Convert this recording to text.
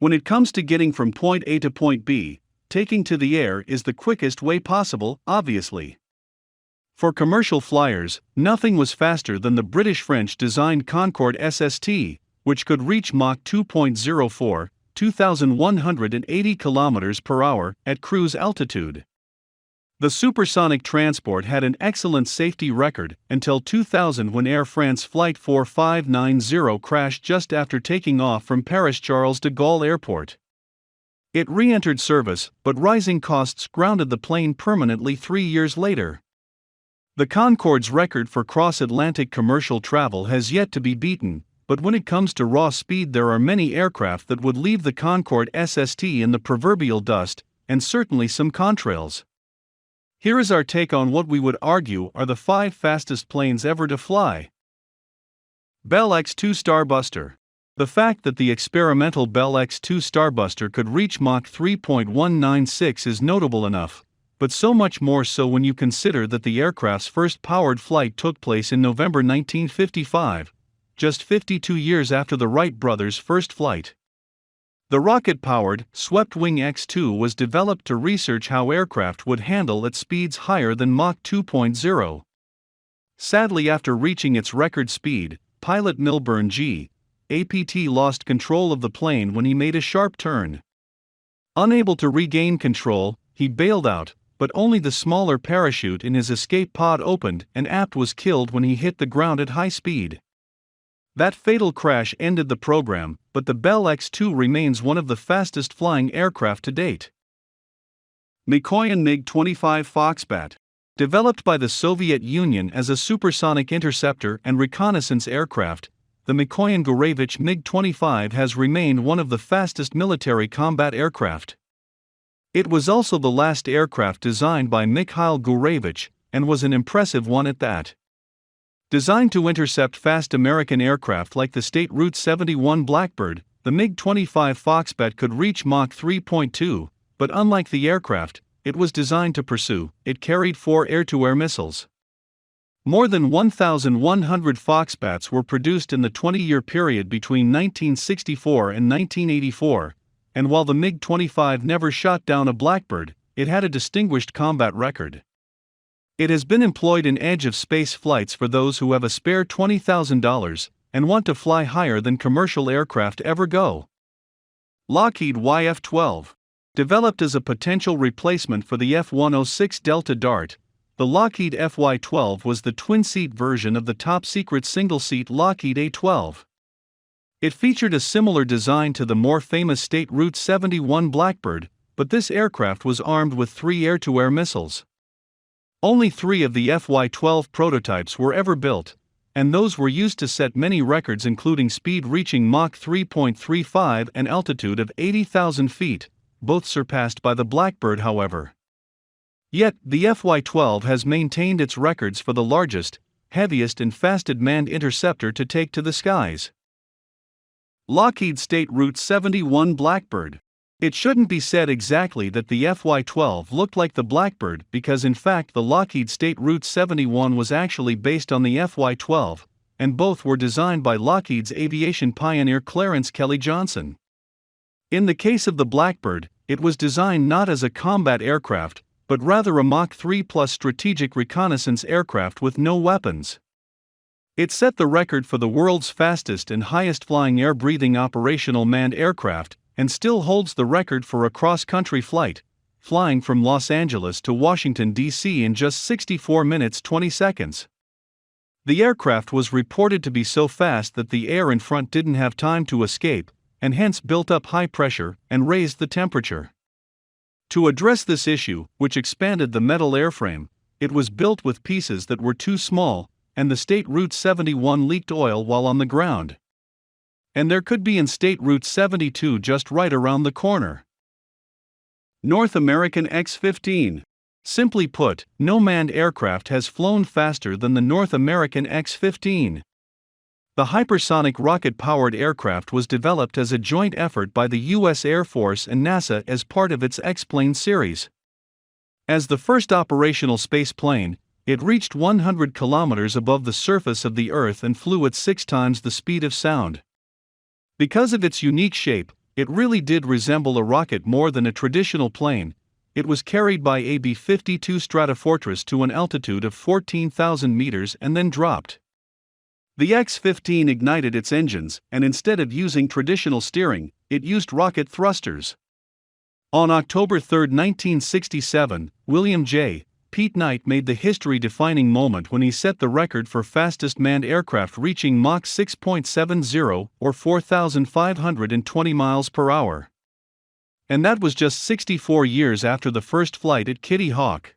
When it comes to getting from point A to point B, taking to the air is the quickest way possible, obviously. For commercial flyers, nothing was faster than the British-French-designed Concorde SST, which could reach Mach 2.04, 2,180 km per hour, at cruise altitude. The supersonic transport had an excellent safety record until 2000, when Air France Flight 4590 crashed just after taking off from Paris-Charles de Gaulle Airport. It re-entered service, but rising costs grounded the plane permanently 3 years later. The Concorde's record for cross-Atlantic commercial travel has yet to be beaten, but when it comes to raw speed, there are many aircraft that would leave the Concorde SST in the proverbial dust, and certainly some contrails. Here is our take on what we would argue are the 5 fastest planes ever to fly. Bell X-2 Starbuster. The fact that the experimental Bell X-2 Starbuster could reach Mach 3.196 is notable enough, but so much more so when you consider that the aircraft's first powered flight took place in November 1955, just 52 years after the Wright brothers' first flight. The rocket-powered, swept-wing X-2 was developed to research how aircraft would handle at speeds higher than Mach 2.0. Sadly, after reaching its record speed, pilot Milburn G. APT lost control of the plane when he made a sharp turn. Unable to regain control, he bailed out, but only the smaller parachute in his escape pod opened, and APT was killed when he hit the ground at high speed. That fatal crash ended the program, but the Bell X-2 remains one of the fastest flying aircraft to date. Mikoyan MiG-25 Foxbat. Developed by the Soviet Union as a supersonic interceptor and reconnaissance aircraft, the Mikoyan Gurevich MiG-25 has remained one of the fastest military combat aircraft. It was also the last aircraft designed by Mikhail Gurevich, and was an impressive one at that. Designed to intercept fast American aircraft like the State Route 71 Blackbird, the MiG-25 Foxbat could reach Mach 3.2, but unlike the aircraft it was designed to pursue, it carried 4 air-to-air missiles. More than 1,100 Foxbats were produced in the 20-year period between 1964 and 1984, and while the MiG-25 never shot down a Blackbird, it had a distinguished combat record. It has been employed in edge-of-space flights for those who have a spare $20,000 and want to fly higher than commercial aircraft ever go. Lockheed YF12. Developed as a potential replacement for the F-106 Delta Dart, the Lockheed FY-12 was the twin-seat version of the top-secret single-seat Lockheed A-12. It featured a similar design to the more famous State Route 71 Blackbird, but this aircraft was armed with 3 air-to-air missiles. Only 3 of the FY-12 prototypes were ever built, and those were used to set many records, including speed reaching Mach 3.35 and altitude of 80,000 feet, both surpassed by the Blackbird, however. Yet, the FY-12 has maintained its records for the largest, heaviest and fastest manned interceptor to take to the skies. Lockheed State Route 71 Blackbird. It shouldn't be said exactly that the FY-12 looked like the Blackbird, because in fact the Lockheed State Route 71 was actually based on the FY-12, and both were designed by Lockheed's aviation pioneer Clarence Kelly Johnson. In the case of the Blackbird, it was designed not as a combat aircraft, but rather a Mach 3+ strategic reconnaissance aircraft with no weapons. It set the record for the world's fastest and highest-flying air-breathing operational manned aircraft, and still holds the record for a cross-country flight, flying from Los Angeles to Washington, D.C. in just 64 minutes 20 seconds. The aircraft was reported to be so fast that the air in front didn't have time to escape, and hence built up high pressure and raised the temperature. To address this issue, which expanded the metal airframe, it was built with pieces that were too small, and the State Route 71 leaked oil while on the ground. And there could be in State Route 72 just right around the corner. North American X15. Simply put, no manned aircraft has flown faster than the North American X15. The hypersonic rocket-powered aircraft was developed as a joint effort by the U.S. Air Force and NASA as part of its X-plane series. As the first operational space plane, it reached 100 kilometers above the surface of the Earth and flew at 6 times the speed of sound. Because of its unique shape, It really did resemble a rocket more than a traditional plane. It was carried by a B-52 Stratofortress to an altitude of 14,000 meters and then dropped. The X-15 ignited its engines, and instead of using traditional steering, it used rocket thrusters. On October 3, 1967, William J. Pete Knight made the history-defining moment when he set the record for fastest manned aircraft, reaching Mach 6.70 or 4,520 miles per hour. And that was just 64 years after the first flight at Kitty Hawk.